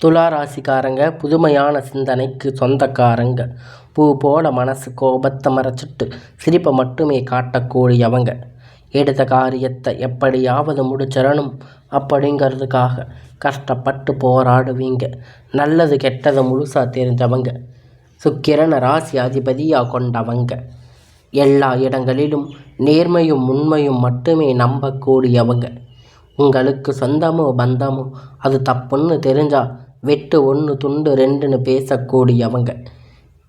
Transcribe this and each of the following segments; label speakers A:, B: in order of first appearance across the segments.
A: துலா ராசிக்காரங்க புதுமையான சிந்தனைக்கு சொந்தக்காரங்க. பூ போல மனசு கோபத்தை மறைச்சிட்டு சிரிப்பை மட்டுமே காட்டக்கூடியவங்க. எடுத்த காரியத்தை எப்படியாவது முடிச்சிடணும் அப்படிங்கிறதுக்காக கஷ்டப்பட்டு போராடுவீங்க. நல்லது கெட்டதை முழுசாக தெரிஞ்சவங்க. சுக்கிரனை ராசி அதிபதியாக கொண்டவங்க. எல்லா இடங்களிலும் நேர்மையும் உண்மையும் மட்டுமே நம்பக்கூடியவங்க. உங்களுக்கு சொந்தமோ பந்தமோ அது தப்புன்னு தெரிஞ்சா வெட்டு 1 துண்டு 2ன்னு பேசக்கூடியவங்க.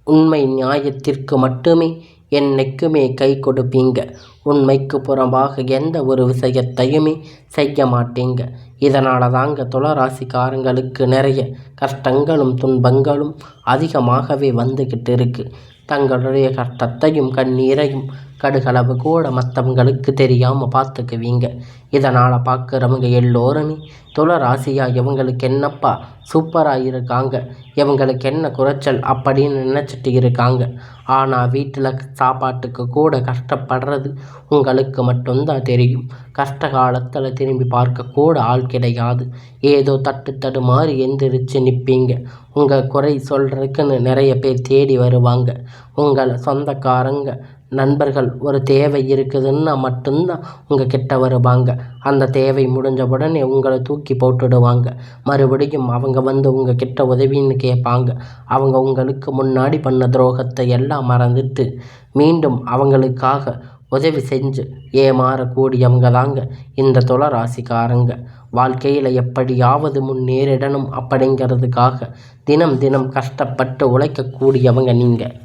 A: உண்மை நியாயத்திற்கு மட்டுமே என்னைக்குமே கை கொடுப்பீங்க. உண்மைக்கு புறம்பாக எந்த ஒரு விஷயத்தையுமே செய்ய மாட்டீங்க. இதனால தாங்க துளாராசிக்காரங்களுக்கு நிறைய கஷ்டங்களும் துன்பங்களும் அதிகமாகவே வந்துக்கிட்டு இருக்கு. தங்களுடைய கஷ்டத்தையும் கண்ணீரையும் கடுகளவு கூட மற்றவங்களுக்கு தெரியாமல் பார்த்துக்குவீங்க. இதனால் பார்க்குறவங்க எல்லோருமே துளராசியாக இவங்களுக்கு என்னப்பா சூப்பராக இருக்காங்க, இவங்களுக்கு என்ன குறைச்சல் அப்படின்னு நினச்சிட்டு இருக்காங்க. ஆனால் வீட்டில் சாப்பாட்டுக்கு கூட கஷ்டப்படுறது உங்களுக்கு மட்டும்தான் தெரியும். கஷ்ட காலத்தில் திரும்பி பார்க்கக்கூட ஆள் கிடையாது. ஏதோ தடுமாறி எந்திரிச்சு நிற்பீங்க. உங்கள் குறை சொல்கிறதுக்குன்னு நிறைய பேர் தேடி வருவாங்க. உங்களை சொந்தக்காரங்க நண்பர்கள் ஒரு தேவை இருக்குதுன்னா மட்டும்தான் உங்கள் கிட்ட வருவாங்க. அந்த தேவை முடிஞ்ச உடனே உங்களை தூக்கி போட்டுடுவாங்க. மறுபடியும் அவங்க வந்து உங்கள் கிட்ட உதவின்னு கேட்பாங்க. அவங்க உங்களுக்கு முன்னாடி பண்ண துரோகத்தை எல்லாம் மறந்துட்டு மீண்டும் அவங்களுக்காக உதவி செஞ்சு ஏமாறக்கூடியவங்க தாங்க இந்த துளராசிக்காரங்க. வாழ்க்கையில் எப்படியாவது முன்னேறிடணும் அப்படிங்கிறதுக்காக தினம் தினம் கஷ்டப்பட்டு உழைக்கக்கூடியவங்க நீங்கள்.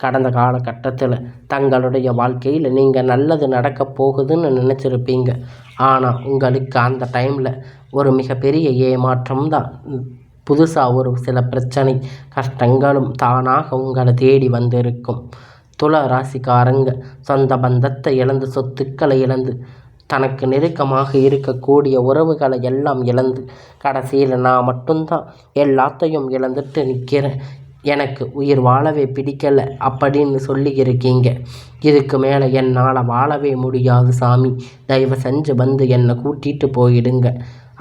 A: கடந்த காலகட்டத்தில் தங்களுடைய வாழ்க்கையில் நீங்கள் நல்லது நடக்க போகுதுன்னு நினச்சிருப்பீங்க. ஆனால் உங்களுக்கு அந்த டைமில் ஒரு மிகப்பெரிய ஏமாற்றம் தான். புதுசாக ஒரு சில பிரச்சனை கஷ்டங்களும் தானாக உங்களை தேடி வந்திருக்கும். துலா ராசிக்காரங்க சொந்த பந்தத்தை இழந்து, சொத்துக்களை இழந்து, தனக்கு நெருக்கமாக இருக்கக்கூடிய உறவுகளை எல்லாம் இழந்து, கடைசியில் நான் மட்டும்தான் எல்லாத்தையும் இழந்துட்டு நிற்கிறேன், எனக்கு உயிர் வாழவே பிடிக்கலை அப்படின்னு சொல்லி இருக்கீங்க. இதுக்கு மேலே என்னால் வாழவே முடியாது சாமி, தயவு செஞ்சு வந்து என்னை கூட்டிகிட்டு போயிடுங்க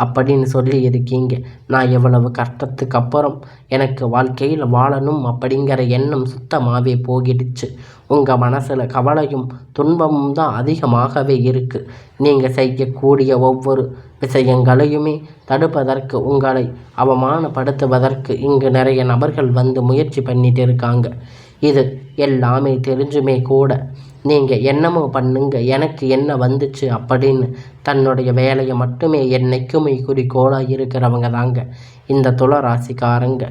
A: அப்படின்னு சொல்லி இருக்கீங்க. நான் எவ்வளவு கஷ்டத்துக்கு அப்புறம் எனக்கு வாழ்க்கையில் வாழணும் அப்படிங்கிற எண்ணம் சுத்தமாகவே போகிடுச்சு. உங்கள் மனசில் கவலையும் துன்பமும் தான் அதிகமாகவே இருக்குது. நீங்கள் செய்யக்கூடிய ஒவ்வொரு விஷயங்களையுமே தடுப்பதற்கு, உங்களை அவமானப்படுத்துவதற்கு இங்கு நிறைய நபர்கள் வந்து முயற்சி பண்ணிட்டு இருக்காங்க. இது எல்லாமே தெரிஞ்சுமே கூட நீங்கள் என்னமோ பண்ணுங்க, எனக்கு என்ன வந்துச்சு அப்படின்னு தன்னுடைய வேலையை மட்டுமே என்னைக்குமே குறிக்கோளாக இருக்கிறவங்க தாங்க இந்த துளராசிக்காரங்க.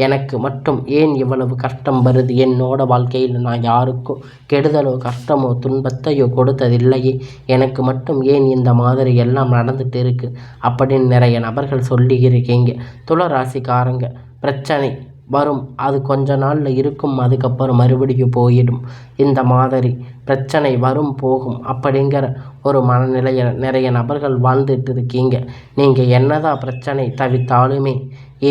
A: எனக்கு மட்டும் ஏன் இவ்வளவு கஷ்டம் வருது, என்னோட வாழ்க்கையில் நான் யாருக்கும் கெடுதலோ கஷ்டமோ துன்பத்தையோ கொடுத்ததில்லையே, எனக்கு மட்டும் ஏன் இந்த மாதிரி எல்லாம் நடந்துட்டு இருக்குது அப்படின்னு நிறைய நபர்கள் சொல்லி இருக்கீங்க. துளராசிக்காரங்க பிரச்சனை வரும், அது கொஞ்ச நாளில் இருக்கும், அதுக்கப்புறம் மறுபடியும் போயிடும். இந்த மாதிரி பிரச்சனை வரும் போகும் அப்படிங்கிற ஒரு மனநிலையில் நிறைய நபர்கள் வாழ்ந்துட்டு இருக்கீங்க. நீங்கள் என்னதான் பிரச்சனை தவித்தாலுமே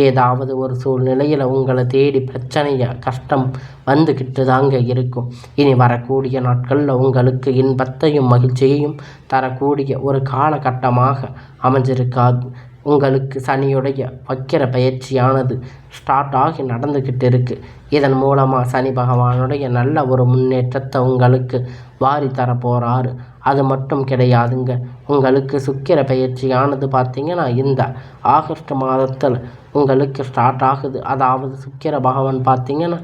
A: ஏதாவது ஒரு சூழ்நிலையில் உங்களை தேடி பிரச்சனையை கஷ்டம் வந்துக்கிட்டு தாங்க இருக்கும். இனி வரக்கூடிய நாட்களில் உங்களுக்கு இன்பத்தையும் மகிழ்ச்சியையும் தரக்கூடிய ஒரு காலகட்டமாக அமைஞ்சிருக்காது. உங்களுக்கு சனியுடைய வக்கிர பயிற்சியானது ஸ்டார்ட் ஆகி நடந்துக்கிட்டு இருக்குது. இதன் மூலமாக சனி பகவானுடைய நல்ல ஒரு முன்னேற்றத்தை உங்களுக்கு வாரி தரப்போகிறாரு. அது மட்டும் கிடையாதுங்க, உங்களுக்கு சுக்கிர பயிற்சியானது பார்த்திங்கன்னா இந்த ஆகஸ்ட் மாதத்தில் உங்களுக்கு ஸ்டார்ட் ஆகுது. அதாவது சுக்கிர பகவான் பார்த்திங்கன்னா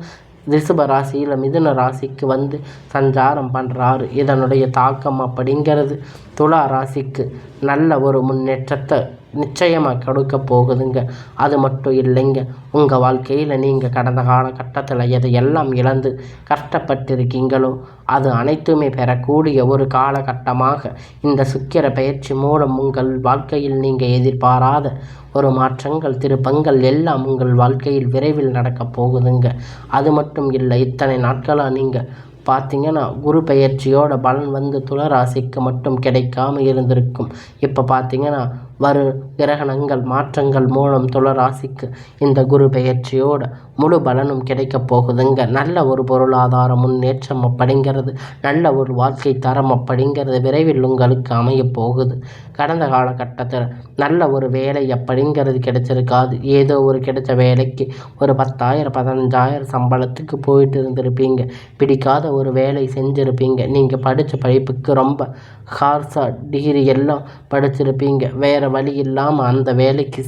A: ரிஷப ராசியில் மிதுன ராசிக்கு வந்து சஞ்சாரம் பண்ணுறாரு. இதனுடைய தாக்கம் அப்படிங்கிறது துலா ராசிக்கு நல்ல ஒரு முன்னேற்றத்தை நிச்சயமாக கொடுக்க போகுதுங்க. அது மட்டும் இல்லைங்க, உங்கள் வாழ்க்கையில் நீங்கள் கடந்த காலகட்டத்தில் எதையெல்லாம் இழந்து கஷ்டப்பட்டிருக்கீங்களோ அது அனைத்துமே பெறக்கூடிய ஒரு காலகட்டமாக இந்த சுக்கிர பயிற்சி மூலம் உங்கள் வாழ்க்கையில் நீங்கள் எதிர்பாராத ஒரு மாற்றங்கள் திருப்பங்கள் எல்லாம் உங்கள் வாழ்க்கையில் விரைவில் நடக்கப் போகுதுங்க. அது மட்டும் இல்லை, இத்தனை நாட்களாக நீங்கள் பார்த்திங்கன்னா குரு பெயர்ச்சியோட பலன் வந்து துளராசிக்கு மட்டும் கிடைக்காம இருந்திருக்கும். இப்போ பார்த்திங்கன்னா வரும் கிரகணங்கள் மாற்றங்கள் மூலம் துளராசிக்கு இந்த குரு பெயர்ச்சியோட முழு பலனும் கிடைக்கப் போகுதுங்க. நல்ல ஒரு பொருளாதார முன்னேற்றம் அப்படிங்கிறது, நல்ல ஒரு வாழ்க்கை தரம் அப்படிங்கிறது விரைவில் உங்களுக்கு அமைய போகுது. கடந்த காலகட்டத்தில் நல்ல ஒரு வேலை அப்படிங்கிறது கிடைச்சிருக்காது. ஏதோ ஒரு கிடைச்ச வேலைக்கு ஒரு 10,000 15,000 சம்பளத்துக்கு போயிட்டு இருந்திருப்பீங்க. பிடிக்காத ஒரு வேலை செஞ்சுருப்பீங்க. நீங்கள் படித்த படிப்புக்கு ரொம்ப ஹார்ஸாக டிகிரி எல்லாம் படிச்சிருப்பீங்க. வேறு வழி இல்லாமல் அந்த வேலைக்கு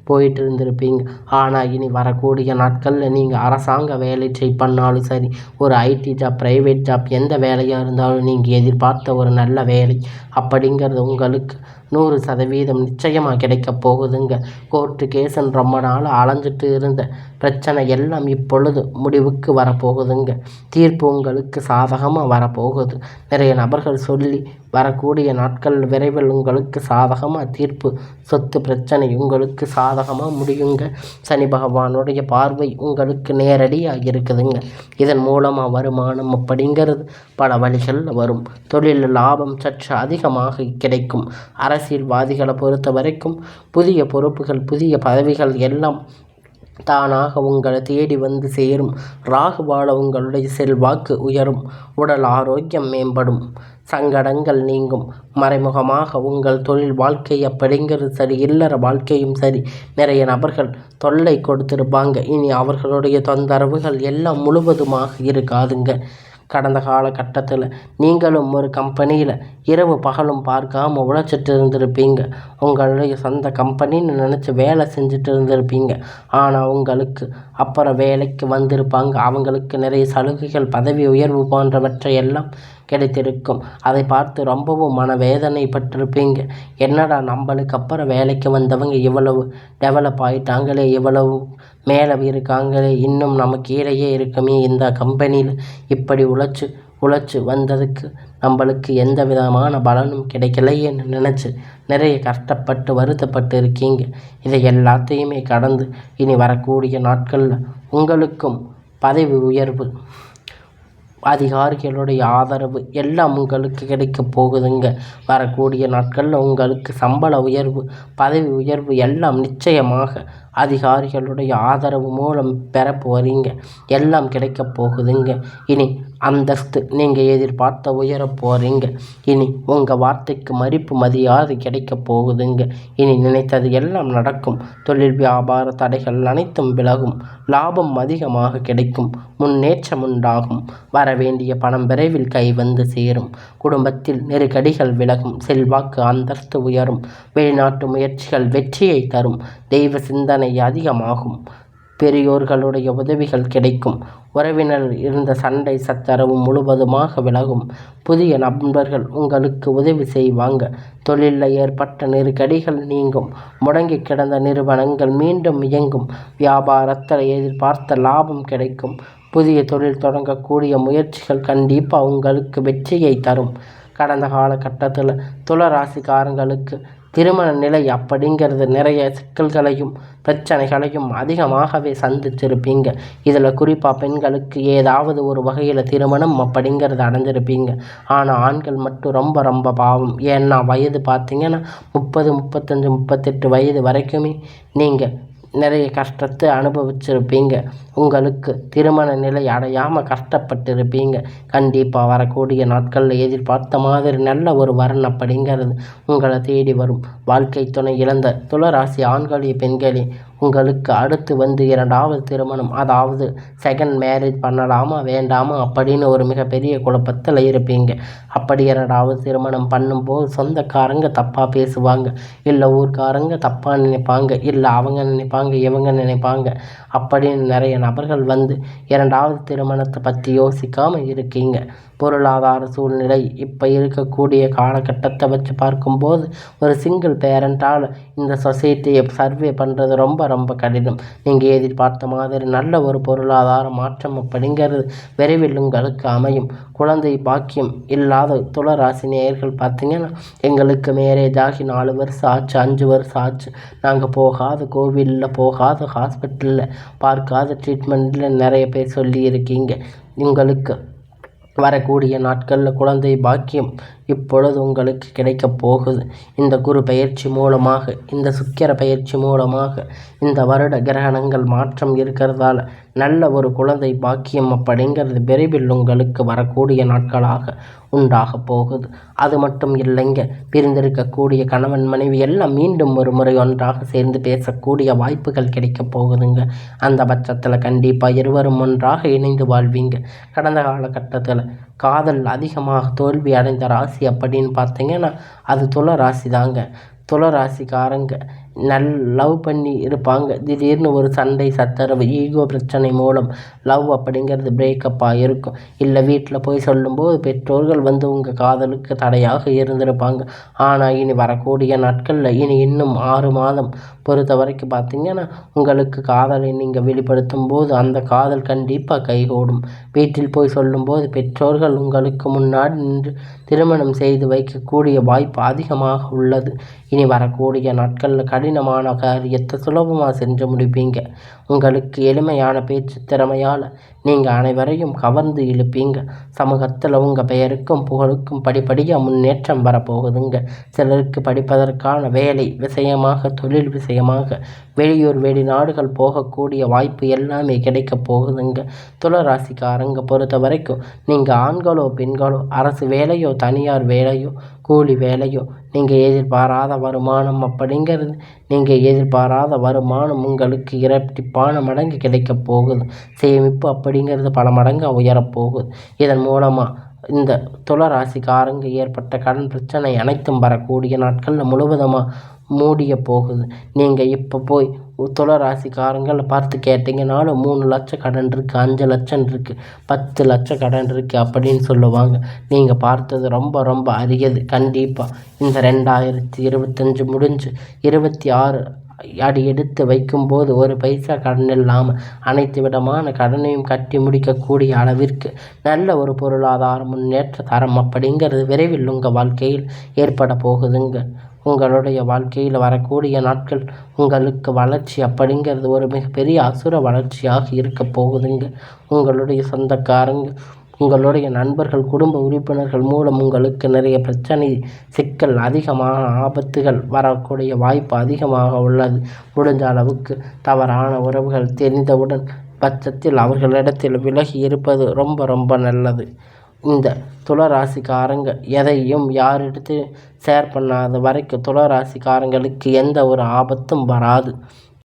A: போயிட்டு இருந்திருப்பீங்க. ஆனால் இனி வரக்கூடிய நாட்களில் நீங்கள் அரசாங்க வேலை பண்ணாலும் சரி, ஒரு ஐடி ஜாப், ப்ரைவேட் ஜாப், எந்த வேலையாக இருந்தாலும் நீங்கள் எதிர்பார்த்த ஒரு நல்ல வேலை அப்படிங்கிறது உங்களுக்கு 100% நிச்சயமாக கிடைக்க போகுதுங்க. கோர்ட்டு கேஸுன்னு ரொம்ப நாள் அலைஞ்சிட்டு இருந்த பிரச்சனை எல்லாம் இப்பொழுது முடிவுக்கு வரப்போகுதுங்க. தீர்ப்பு உங்களுக்கு சாதகமாக வரப்போகுது. நிறைய நபர்கள் சொல்லி வரக்கூடிய நாட்கள் விரைவில் உங்களுக்கு சாதகமாக தீர்ப்பு, சொத்து பிரச்சனை உங்களுக்கு சாதகமாக முடியுங்க. சனி பகவானுடைய பார்வை உங்களுக்கு நேரடியாக இருக்குதுங்க. இதன் மூலமாக வருமானம் அப்படிங்கிறது பல வழிகளில் வரும். தொழில் லாபம் சற்று அதிகமாக கிடைக்கும். அரசியல்வாதிகளை பொறுத்த வரைக்கும் புதிய பொறுப்புகள், புதிய பதவிகள் எல்லாம் தானாக உங்களை தேடி வந்து சேரும். ராகுவால உங்களுடைய செல்வாக்கு உயரும். உடல் ஆரோக்கியம் மேம்படும். சங்கடங்கள் நீங்கும். மறைமுகமாக உங்கள் தொழில் வாழ்க்கை அப்படிங்கிறது சரி, இல்லற வாழ்க்கையும் சரி, நிறைய நபர்கள் தொல்லை கொடுத்திருப்பாங்க. இனி அவர்களுடைய தொந்தரவுகள் எல்லாம் முழுவதுமாக இருக்காதுங்க. கடந்த காலகட்டத்தில் நீங்களும் ஒரு கம்பெனியில் இரவு பகலும் பார்க்காம உழைச்சிட்டு இருந்திருப்பீங்க. உங்களுடைய சொந்த கம்பெனின்னு நினச்சி வேலை செஞ்சுட்டு இருந்திருப்பீங்க. ஆனால் உங்களுக்கு அப்புறம் வேலைக்கு வந்திருப்பாங்க. அவங்களுக்கு நிறைய சலுகைகள், பதவி உயர்வு போன்றவற்றை எல்லாம் கிடைத்திருக்கும். அதை பார்த்து ரொம்பவும் மனவேதனைப்பட்டிருப்பீங்க. என்னடா நம்மளுக்கு அப்புறம் வேலைக்கு வந்தவங்க இவ்வளவு டெவலப் ஆகிட்டாங்களே, இவ்வளவு மேலே இருக்காங்களே, இன்னும் நம்ம கீழேயே இருக்குமே இந்த கம்பெனியில், இப்படி உழைச்சி வந்ததுக்கு நம்மளுக்கு எந்த விதமான பலனும் கிடைக்கலையேன்னு நினச்சி நிறைய கஷ்டப்பட்டு வருத்தப்பட்டு இருக்கீங்க. இதை எல்லாத்தையுமே கடந்து இனி வரக்கூடிய நாட்களில் உங்களுக்கும் பதவி உயர்வு, அதிகாரிகளுடைய ஆதரவு எல்லாம் உங்களுக்கு கிடைக்க போகுதுங்க. வரக்கூடிய நாட்களில் உங்களுக்கு சம்பள உயர்வு, பதவி உயர்வு எல்லாம் நிச்சயமாக அதிகாரிகளுடைய ஆதரவு மூலம் பெற போகிறீங்க. எல்லாம் கிடைக்க போகுதுங்க. இனி அந்தஸ்து நீங்கள் எதிர்பார்த்த உயர போகிறீங்க. இனி உங்கள் வார்த்தைக்கு மதிப்பு மரியாதை கிடைக்க போகுதுங்க. இனி நினைத்தது எல்லாம் நடக்கும். தொழில் வியாபார தடைகள் அனைத்தும் விலகும். லாபம் அதிகமாக கிடைக்கும். முன்னேற்றம் உண்டாகும். வரவேண்டிய பணம் விரைவில் கை வந்து சேரும். குடும்பத்தில் நெருக்கடிகள் விலகும். செல்வாக்கு அந்தஸ்து உயரும். வெளிநாட்டு முயற்சிகள் வெற்றியை தரும். தெய்வ சிந்தனை அதிகமாகும். பெரியோர்களுடைய உதவிகள் கிடைக்கும். உறவினர் இருந்த சண்டை சச்சரவு முழுவதுமாக விலகும். புதிய நண்பர்கள் உங்களுக்கு உதவி செய்வாங்க. தொழிலில் ஏற்பட்ட நெருக்கடிகள் நீங்கும். முடங்கி கிடந்த நிறுவனங்கள் மீண்டும் இயங்கும். வியாபாரத்தில் எதிர்பார்த்த லாபம் கிடைக்கும். புதிய தொழில் தொடங்கக்கூடிய முயற்சிகள் கண்டிப்பாக உங்களுக்கு வெற்றியை தரும். கடந்த காலகட்டத்தில் துளராசிக்காரங்களுக்கு திருமண நிலை அப்படிங்கிறது நிறைய சிக்கல்களையும் பிரச்சனைகளையும் அதிகமாகவே சந்திச்சிருப்பீங்க. இதில் குறிப்பாக பெண்களுக்கு ஏதாவது ஒரு வகையில் திருமணம் அப்படிங்கிறது அடைஞ்சிருப்பீங்க. ஆனால் ஆண்கள் மட்டும் ரொம்ப ரொம்ப பாவம். ஏன்னா வயது பார்த்திங்கன்னா 30, 35, 38 வயது வரைக்குமே நீங்கள் நிறைய கஷ்டத்தை அனுபவிச்சிருப்பீங்க. உங்களுக்கு திருமண நிலை அடையாமல் கஷ்டப்பட்டிருப்பீங்க. கண்டிப்பாக வரக்கூடிய நாட்களில் எதிர்பார்த்த மாதிரி நல்ல ஒரு வரன் அப்படிங்கிறது உங்களை தேடி வரும். வாழ்க்கை துணை இழந்த துளராசி ஆண்களே பெண்களே, உங்களுக்கு அடுத்து வந்து 2வது திருமணம், அதாவது செகண்ட் மேரேஜ் பண்ணலாமா வேண்டாமா அப்படின்னு ஒரு மிகப்பெரிய குழப்பத்தில் இருப்பீங்க. அப்படி 2வது திருமணம் பண்ணும்போது சொந்தக்காரங்க தப்பாக பேசுவாங்க, இல்லை ஊர்க்காரங்க தப்பாக நினைப்பாங்க, இல்லை அவங்க நினைப்பாங்க, இவங்க நினைப்பாங்க அப்படின்னு நிறைய நபர்கள் வந்து 2வது திருமணத்தை பற்றி யோசிக்காமல் இருக்கீங்க. பொருளாதார சூழ்நிலை இப்போ இருக்கக்கூடிய காலகட்டத்தை வச்சு பார்க்கும்போது ஒரு சிங்கிள் பேரண்டால் இந்த சொசைட்டியை சர்வே பண்ணுறது ரொம்ப ரொம்ப கடினம். நீங்கள் எதிர்பார்த்த மாதிரி நல்ல ஒரு பொருளாதார மாற்றம் அப்படிங்கிறது விரைவில் உங்களுக்கு அமையும். குழந்தை பாக்கியம் இல்லாத துளராசி நேயர்கள் பார்த்திங்கன்னா, எங்களுக்கு மேரேஜ் ஆகி 4 வருஷம் ஆச்சு, 5 வருஷம் ஆச்சு, நாங்கள் போகாத கோவிலில், போகாத ஹாஸ்பிட்டலில், பார்க்காத ட்ரீட்மெண்ட்டில் நிறைய பேர் சொல்லி இருக்கீங்க. உங்களுக்கு வரக்கூடிய நாட்களில் குழந்தை பாக்கியம் இப்பொழுது உங்களுக்கு கிடைக்கப் போகுது. இந்த குரு பெயர்ச்சி மூலமாக, இந்த சுக்கிர பெயர்ச்சி மூலமாக, இந்த வருட கிரகணங்கள் மாற்றம் இருக்கிறதால நல்ல ஒரு குழந்தை பாக்கியம் அப்படிங்கிறது விரைவில் உங்களுக்கு வரக்கூடிய நாட்களாக உண்டாக போகுது. அது மட்டும் இல்லைங்க, பிரிந்திருக்கக்கூடிய கணவன் மனைவி எல்லாம் மீண்டும் ஒரு முறை ஒன்றாக சேர்ந்து பேசக்கூடிய வாய்ப்புகள் கிடைக்கப் போகுதுங்க. அந்த பட்சத்தில் கண்டிப்பாக இருவரும் ஒன்றாக இணைந்து வாழ்வீங்க. கடந்த காலகட்டத்தில் காதல் அதிகமாக தோல்வி அடைந்த ராசி அப்படின்னு பார்த்தீங்கன்னா அது துல ராசி தாங்க. துல ராசிக்காரங்க லவ் பண்ணி இருப்பாங்க. திடீர்னு ஒரு சண்டை சச்சரவு, ஈகோ பிரச்சனை மூலம் லவ் அப்படிங்கிறது பிரேக்கப்பாக இருக்கும். இல்லை வீட்டில் போய் சொல்லும்போது பெற்றோர்கள் உங்கள் காதலுக்கு தடையாக இருந்திருப்பாங்க. ஆனால் இனி வரக்கூடிய நாட்களில் இன்னும் 6 மாதம் பொறுத்த வரைக்கும் பார்த்திங்கன்னா உங்களுக்கு காதலை நீங்கள் வெளிப்படுத்தும் போது அந்த காதல் கண்டிப்பாக கைகூடும். வீட்டில் போய் சொல்லும்போது பெற்றோர்கள் உங்களுக்கு முன்னாடி நின்று திருமணம் செய்து வைக்கக்கூடிய வாய்ப்பு அதிகமாக உள்ளது. இனி வரக்கூடிய நாட்களில் கடினமான காரியத்தை சுலபமாக செஞ்சு முடிப்பீங்க. உங்களுக்கு எளிமையான பேச்சு திறமையால் நீங்கள் அனைவரையும் கவர்ந்து இழுப்பீங்க. சமூகத்தில் உங்கள் பெயருக்கும் புகழுக்கும் படிப்படியாக முன்னேற்றம் வரப்போகுதுங்க. சிலருக்கு படிப்பதற்கான வேலை விஷயமாக, தொழில் விஷயமாக வெளியூர் வெளிநாடுகள் போகக்கூடிய வாய்ப்பு எல்லாமே கிடைக்க போகுதுங்க. துளராசிக்காரங்க பொறுத்த வரைக்கும் நீங்கள் ஆண்களோ பெண்களோ, அரசு வேலையோ தனியார் வேலையோ கூலி வேலையோ, நீங்கள் எதிர்பாராத வருமானம் அப்படிங்கிறது உங்களுக்கு இரட்டிப்பான மடங்கு கிடைக்கப் போகுது. சேமிப்பு அப்படிங்கிறது பல மடங்கு உயரப்போகுது. இதன் மூலமாக இந்த துளராசிக்காரங்க ஏற்பட்ட கடன் பிரச்சனை அனைத்தும் வரக்கூடிய நாட்களில் முழுவதுமாக மூடிய போகுது. நீங்கள் இப்போ போய் துளராசிக்காரங்களை பார்த்து கேட்டிங்கனாலும் 3 லட்சம் கடன் இருக்குது, 5 லட்சம் இருக்குது, 10 லட்சம் கடன் இருக்குது அப்படின்னு சொல்லுவாங்க. நீங்கள் பார்த்தது ரொம்ப ரொம்ப அரியது. கண்டிப்பாக இந்த 2025 முடிஞ்சு 26 அடி எடுத்து வைக்கும்போது ஒரு பைசா கடன் இல்லாமல் அனைத்து விதமான கடனையும் கட்டி முடிக்கக்கூடிய அளவிற்கு நல்ல ஒரு பொருளாதார முன்னேற்ற தரம் அப்படிங்கிறது விரைவில் உங்கள் வாழ்க்கையில் ஏற்பட போகுதுங்க. உங்களுடைய வாழ்க்கையில் வரக்கூடிய நாட்கள் உங்களுக்கு வளர்ச்சி அப்படிங்கிறது ஒரு மிகப்பெரிய அசுர வளர்ச்சியாக இருக்க போகுதுங்க. உங்களுடைய சொந்தக்காரங்க, உங்களுடைய நண்பர்கள், குடும்ப உறுப்பினர்கள் மூலம் உங்களுக்கு நிறைய பிரச்சனை, சிக்கல், அதிகமான ஆபத்துகள் வரக்கூடிய வாய்ப்பு அதிகமாக உள்ளது. முடிஞ்ச அளவுக்கு தவறான உறவுகள் தெரிந்தவுடன் பட்சத்தில் அவர்களிடத்தில் விலகி இருப்பது ரொம்ப ரொம்ப நல்லது. இந்த துளராசிக்காரங்க எதையும் யாரிடத்து ஷேர் பண்ணாத வரைக்கும் துளராசிக்காரங்களுக்கு எந்த ஒரு ஆபத்தும் வராது.